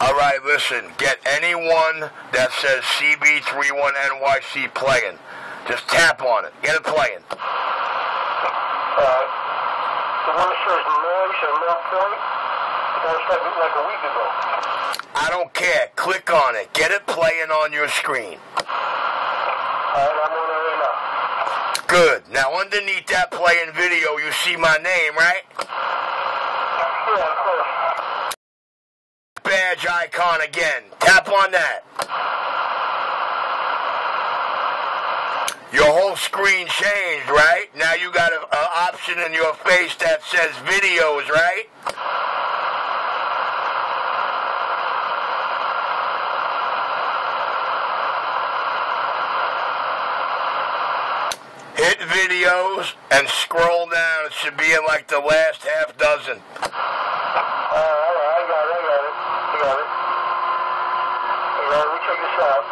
Alright, listen, get anyone that says CB31NYC playing. Just tap on it. Get it playing. The one that says noise and no point, that was like a week ago. I don't care. Click on it. Get it playing on your screen. Alright, I'm on it right now. Good. Now, underneath that playing video, you see my name, right? Yeah, of course. Badge icon again. Tap on that. Your whole screen changed, right? Now you got an option in your face that says videos, right? Hit videos and scroll down. It should be in like the last half dozen. I got it. Let me check this out.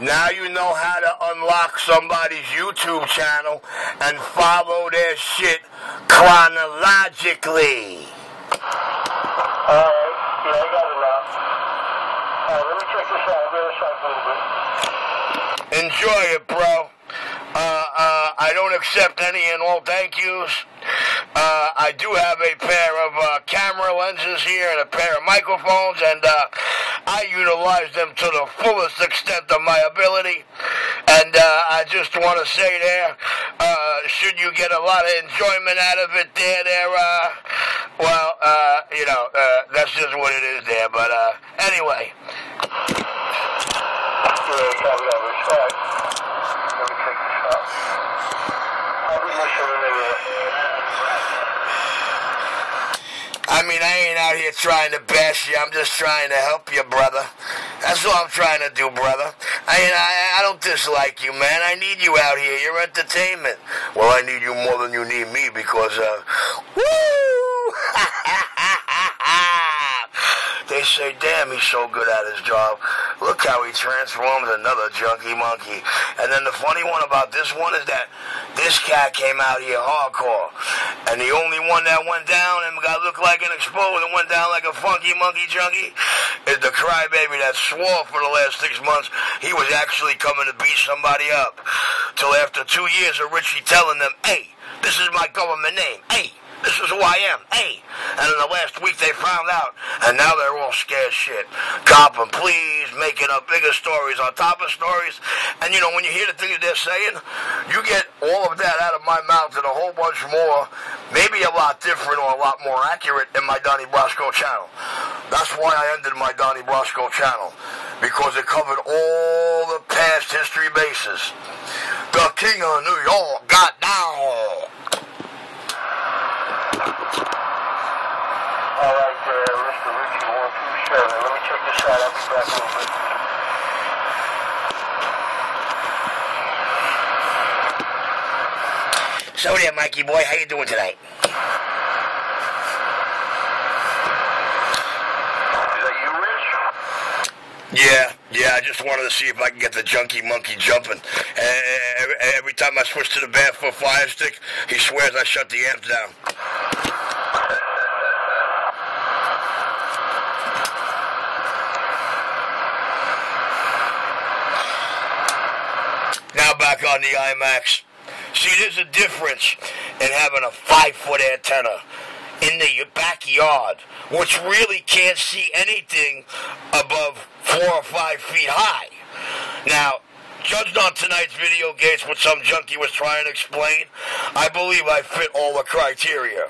Now you know how to unlock somebody's YouTube channel and follow their shit chronologically. Alright, yeah, I got it now. Alright, let me check this out. I'll be on the side for a little bit. Enjoy it, bro. I don't accept any and all thank yous. I do have a pair of camera lenses here and a pair of microphones, and I utilize them to the fullest extent of my ability. And I just want to say there, should you get a lot of enjoyment out of it there, you know, that's just what it is there. But anyway. I mean, I ain't out here trying to bash you. I'm just trying to help you, brother. That's all I'm trying to do, brother. I don't dislike you, man. I need you out here. You're entertainment. Well, I need you more than you need me because, woo! They say, damn, he's so good at his job. Look how he transforms another junkie monkey. And then the funny one about this one is that this cat came out here hardcore. And the only one that went down and got looked like an exposed and went down like a funky monkey junkie is the crybaby that swore for the last 6 months he was actually coming to beat somebody up. Till after 2 years of Richie telling them, hey, this is my government name, hey. This is who I am, hey. And in the last week they found out, and now they're all scared shit. Cop and pleas, making up bigger stories on top of stories. And you know, when you hear the things they're saying, you get all of that out of my mouth and a whole bunch more, maybe a lot different or a lot more accurate in my Donnie Brasco channel. That's why I ended my Donnie Brasco channel, because it covered all the past history bases. The King of New York got down. Alright, Mr. Richie 127. Let me check this out. I'll be back a little bit. So there, Mikey boy, how you doing tonight? Is that you, Rich? Yeah, I just wanted to see if I can get the junkie monkey jumping. Every time I switch to the barefoot fire stick, he swears I shut the amps down. Now back on the IMAX. See, there's a difference in having a 5-foot antenna in the backyard, which really can't see anything above 4 or 5 feet high. Now, judged on tonight's video gates, what some junkie was trying to explain, I believe I fit all the criteria.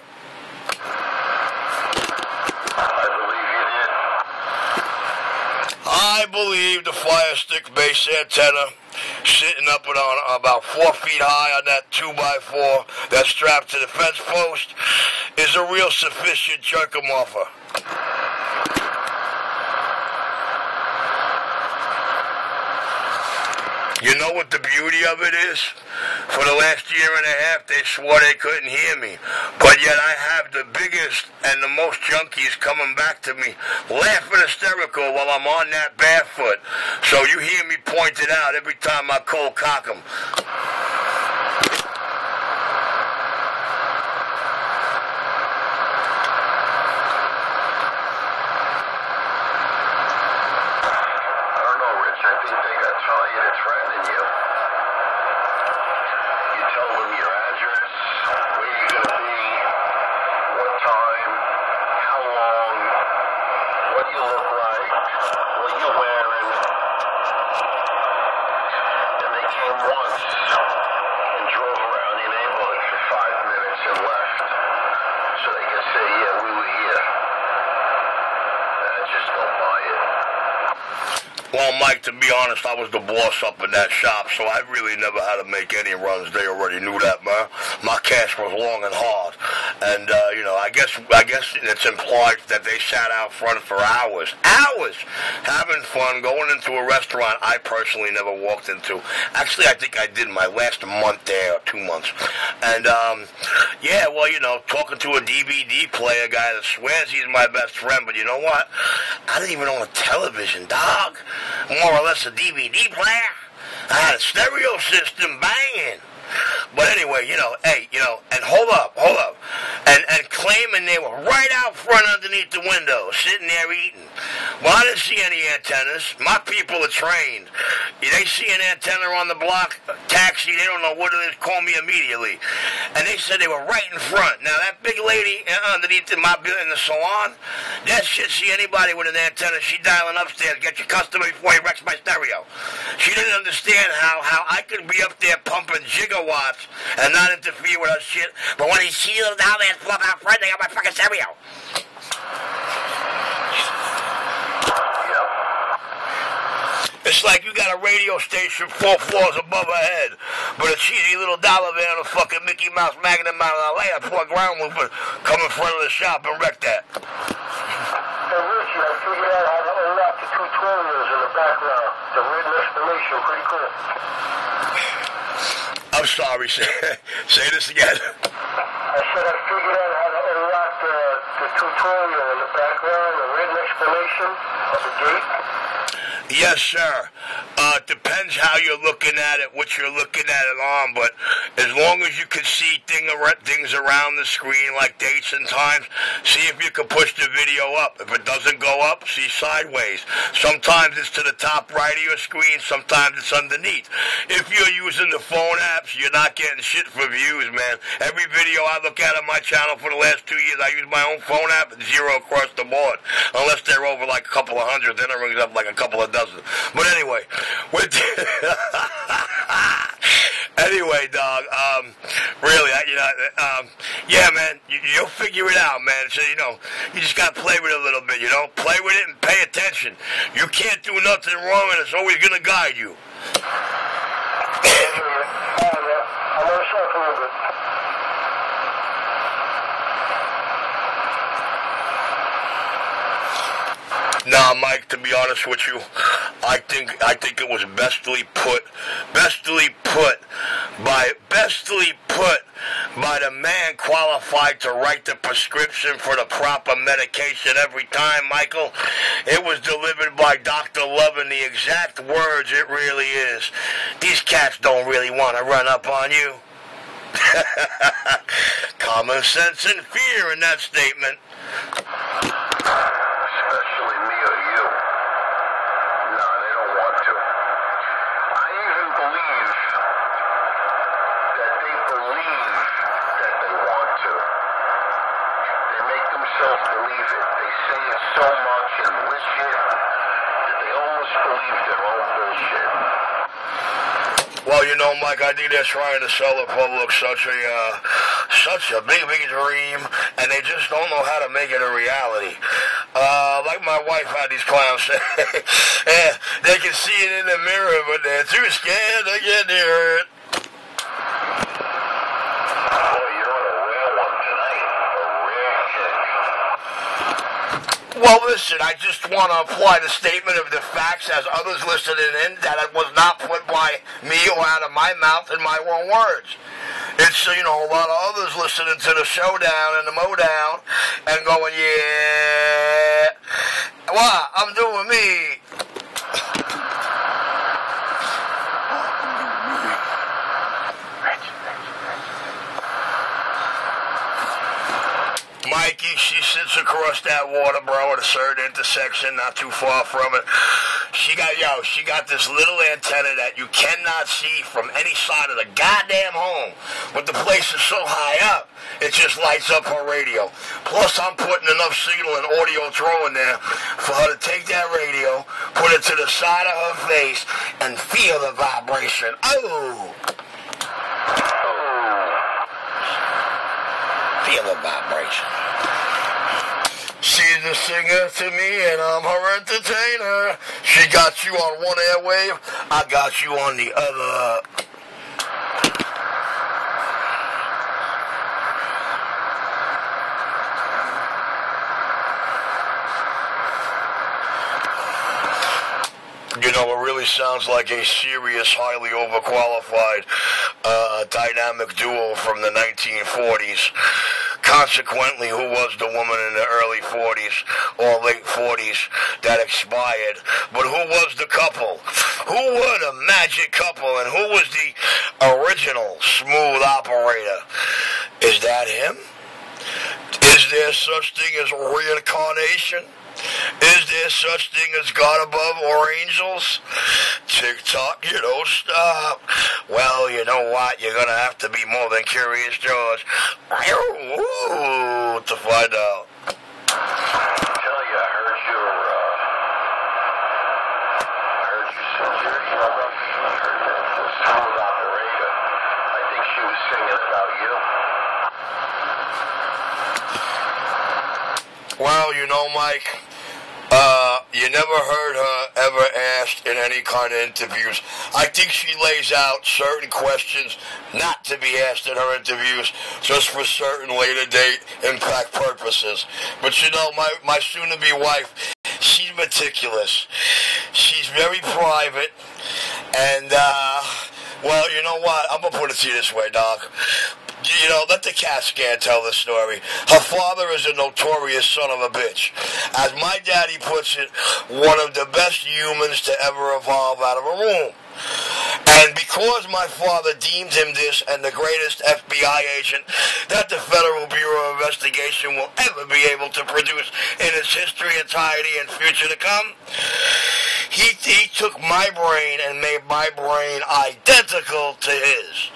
I believe the Fire Stick base antenna sitting up on about 4 feet high on that 2x4 that's strapped to the fence post is a real sufficient jerk-em-offer. You know what the beauty of it is? For the last year and a half, they swore they couldn't hear me. But yet I have the biggest and the most junkies coming back to me, laughing hysterical while I'm on that barefoot. So you hear me point it out every time I cold cock them. Mike, to be honest, I was the boss up in that shop, so I really never had to make any runs. They already knew that, man. My cash was long and hard. And, you know, I guess it's implied that they sat out front for hours, having fun, going into a restaurant I personally never walked into. Actually, I think I did my last month there, or 2 months. And, yeah, well, you know, talking to a DVD player guy that swears he's my best friend, but you know what? I didn't even own a television, dog. More or less a DVD player. I had a stereo system banging. But anyway, you know, hey, you know, and hold up. And claiming they were right out front underneath the window, sitting there eating. Well, I didn't see any antennas. My people are trained. They see an antenna on the block, taxi, they don't know what it is, call me immediately. And they said they were right in front. Now, that big lady underneath in the salon, that shit, see anybody with an antenna, she dialing upstairs, get your customer before he wrecks my stereo. She didn't understand how I could be up there pumping gigawatts and not interfere with her shit, but when he sees them down there and flop out front, they got my fucking stereo. It's like you got a radio station 4 floors above her head, but a cheesy little dollar van on a fucking Mickey Mouse Magnum out of LA, a poor ground movement come in front of the shop and wreck that. Hey, Richie, I figured out how to unlock the tutorials in the background. The written explanation, pretty cool. I'm sorry, say this again. I said I figured out how to unlock the tutorial in the background, the written explanation of the gate. Yes, sir. Depends how you're looking at it, what you're looking at it on, but as long as you can see things around the screen like dates and times, see if you can push the video up. If it doesn't go up, see sideways. Sometimes it's to the top right of your screen, sometimes it's underneath. If you're using the phone apps, you're not getting shit for views, man. Every video I look at on my channel for the last 2 years, I use my own phone app, it's 0 across the board. Unless they're over like a couple of hundred, then it rings up like a couple of dozen. But anyway, anyway, dog, really, yeah, man, you'll figure it out, man. So, you know, you just got to play with it a little bit, you know? Play with it and pay attention. You can't do nothing wrong, and it's always going to guide you. I'm going to start a little bit. Nah, Mike, to be honest with you, I think it was bestly put by the man qualified to write the prescription for the proper medication every time, Michael. It was delivered by Dr. Love in the exact words it really is. These cats don't really want to run up on you. Common sense and fear in that statement. Well, you know, Mike, I think they're trying to sell the public such a big dream, and they just don't know how to make it a reality. Like my wife had these clowns say, yeah, they can see it in the mirror, but they're too scared to get near it. Well, listen, I just want to apply the statement of the facts as others listening in that it was not put by me or out of my mouth in my own words. It's, you know, a lot of others listening to the showdown and the mowdown and going, yeah, what? I'm doing me. Mikey, she sits across that water, bro, at a certain intersection, not too far from it. She got this little antenna that you cannot see from any side of the goddamn home. But the place is so high up, it just lights up her radio. Plus, I'm putting enough signal and audio throw in there for her to take that radio, put it to the side of her face, and feel the vibration. Oh! Feel the vibration. See, She's a singer to me, and I'm her entertainer. She got you on one airwave, I got you on the other. You know, it really sounds like a serious, highly overqualified dynamic duo from the 1940s. Consequently, who was the woman in the early 40s or late 40s that expired? But who was the couple? Who were the magic couple? And who was the original smooth operator? Is that him? Is there such thing as reincarnation? Is there such thing as God above or angels? TikTok, you don't stop. Well, you know what? You're going to have to be more than curious, George. Ooh, to find out. I tell you, I heard you sincerity. I heard the smooth operator. I think she was singing about you. Well, you know, Mike, you never heard her ever asked in any kind of interviews. I think she lays out certain questions not to be asked in her interviews just for certain later date impact purposes. But you know, my soon-to-be wife, she's meticulous. She's very private. And, well, you know what? I'm going to put it to you this way, Doc. You know, let the CAT scan tell the story. Her father is a notorious son of a bitch. As my daddy puts it, one of the best humans to ever evolve out of a room. And because my father deemed him this and the greatest FBI agent that the Federal Bureau of Investigation will ever be able to produce in its history, entirety, and future to come, he took my brain and made my brain identical to his.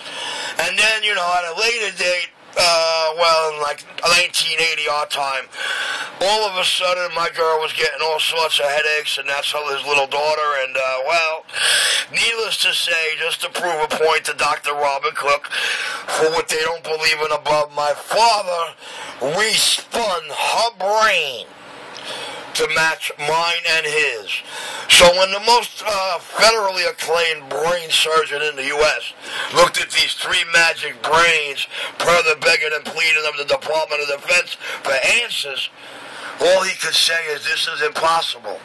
And then, you know, at a later date, well, in like 1980 our time, all of a sudden my girl was getting all sorts of headaches, and that's how his little daughter, and, well, needless to say, just to prove a point to Dr. Robert Cook, for what they don't believe in above, my father respun her brain to match mine and his. So when the most federally acclaimed brain surgeon in the U.S. looked at these three magic brains per the begging and pleading of the Department of Defense for answers, all he could say is this is impossible.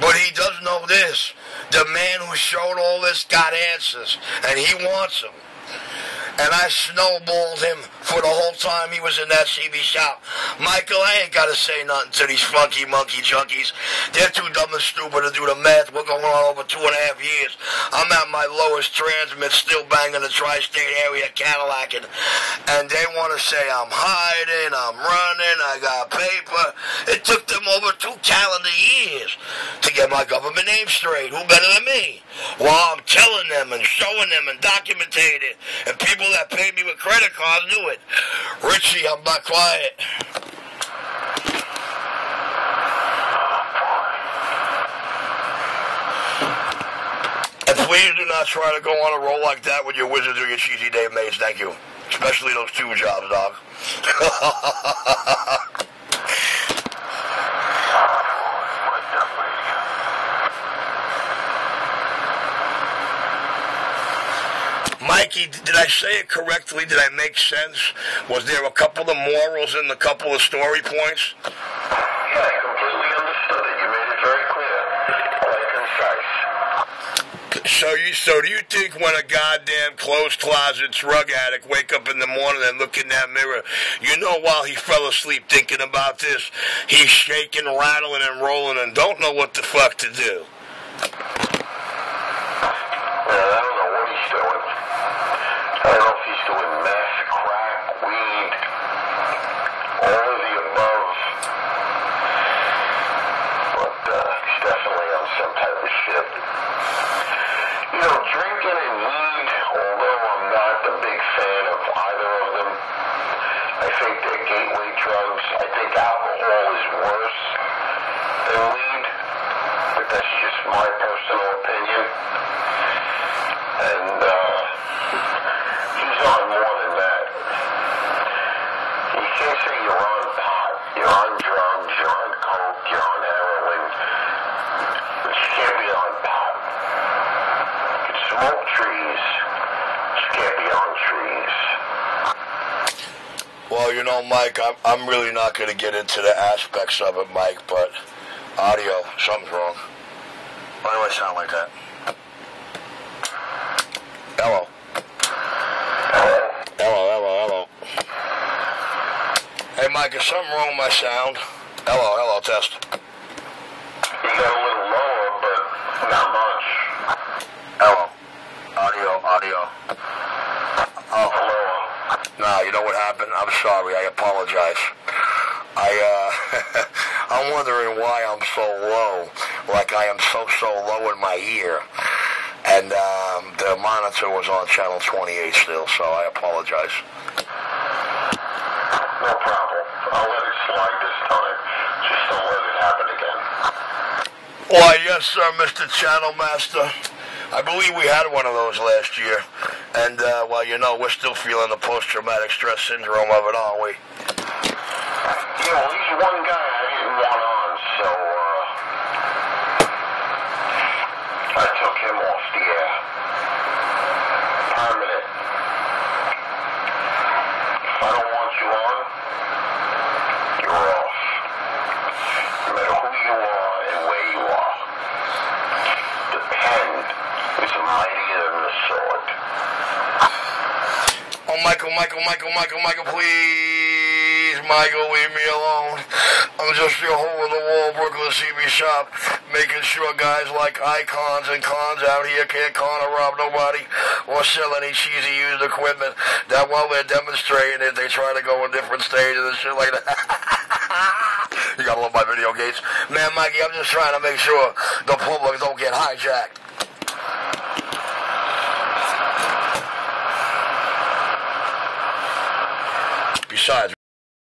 But he does know this. The man who showed all this got answers, and he wants them. And I snowballed him for the whole time he was in that CB shop. Michael, I ain't got to say nothing to these funky monkey junkies. They're too dumb and stupid to do the math. We're going on over 2.5 years. I'm at my lowest transmit, still banging the tri-state area Cadillac. And they want to say I'm hiding, I'm running, I got paper. It took them over 2 calendar years to get my government name straight. Who better than me? Well, I'm telling them and showing them and documenting it. And people that paid me with credit cards knew it. Richie, I'm not quiet. And please do not try to go on a roll like that with your wizards or your cheesy Dave mates. Thank you. Especially those 2 jobs, dog. Mikey, did I say it correctly? Did I make sense? Was there a couple of morals and a couple of story points? Yeah, I completely understood it. You made it very clear. Concise. So do you think when a goddamn closed closet drug addict wake up in the morning and look in that mirror, you know while he fell asleep thinking about this, he's shaking, rattling, and rolling and don't know what the fuck to do? I don't know if he's doing meth, crack, weed, all of the above. But he's definitely on some type of shit. You know, drinking and weed, although I'm not a big fan of either of them, I think they're gateway drugs. I think alcohol is worse than weed, but that's just my personal opinion. And, on more than that. You can't say you're on pot, you're on drugs, you're on Well, you know, Mike, I'm really not going to get into the aspects of it, Mike, but audio, something's wrong. Why do I sound like that? Hello. Hello. Hey, Mike, is something wrong with my sound? Hello, test. You got a little lower, but not much. Hello. Audio. Oh, Lower. no, you know what happened? I'm sorry, I apologize. I'm wondering why I'm so low, like I am so low in my ear. And the monitor was on channel 28 still, so I apologize. No problem. I'll let it slide this time. Just don't let it happen again. Why, yes, sir, Mr. Channel Master. I believe we had one of those last year. And, well, you know, we're still feeling the post-traumatic stress syndrome of it, aren't we? Yeah, well, he's one guy I didn't want on, so, I took him off the air. Permanent. If I don't want you on, you're off. No matter who you are and where you are. The pen is mightier than the sword. Oh, Michael, please, Michael, leave me alone. I'm just your hole-in-the-wall Brooklyn CB shop, making sure guys like icons and cons out here can't con or rob nobody or sell any cheesy used equipment that while they're demonstrating it, they try to go in different stages and shit like that. You gotta love my video gates. Man, Mikey, I'm just trying to make sure the public don't get hijacked. Besides,